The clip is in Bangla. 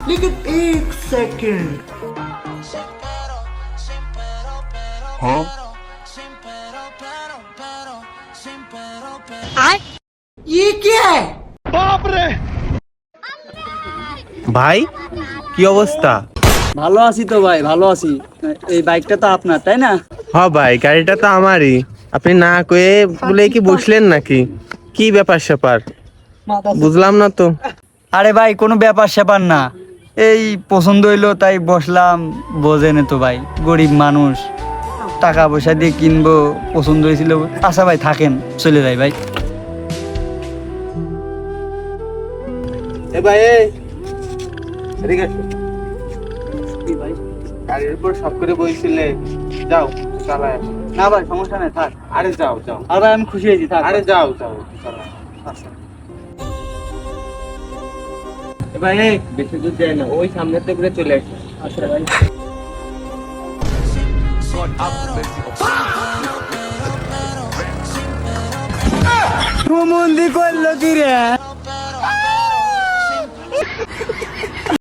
लेकिन एक सेकंड हाँ ये क्या है? ভাই কি অবস্থা? ভালো আছি তো ভাই, ভালো আছি। এই বাইকটা তো আপনার, তাই না? হ্যাঁ ভাই, গাড়িটা তো আমারই। আপনি না কয়ে বলে কি বসলেন নাকি? কি ব্যাপার স্যাপার বুঝলাম না তো। আরে ভাই, কোনো ব্যাপার স্যাপার না, এই পছন্দ হইলো তাই বসলাম। বোঝেন তো ভাই, গরিব মানুষ, টাকা পয়সা দিয়ে কিনবো, পছন্দ হয়েছিল। আচ্ছা ভাই থাকেন, চলে যাই ভাই। এ ভাই এদিকে আসো। গাড়ির উপর সব করে বইছিলে, যাও চালায় আসো। না ভাই, সমস্যা নেই, থাক। আরে যাও যাও, আর ভাই আমি খুশি হয়েছি, থাক। আরে যাও যাও চালায়। আচ্ছা। এ ভাই বেশি দূর যায় না, ওই সামনেতে করে চলে আসো। আচ্ছা ভাই। মন্দি করলো কি রে?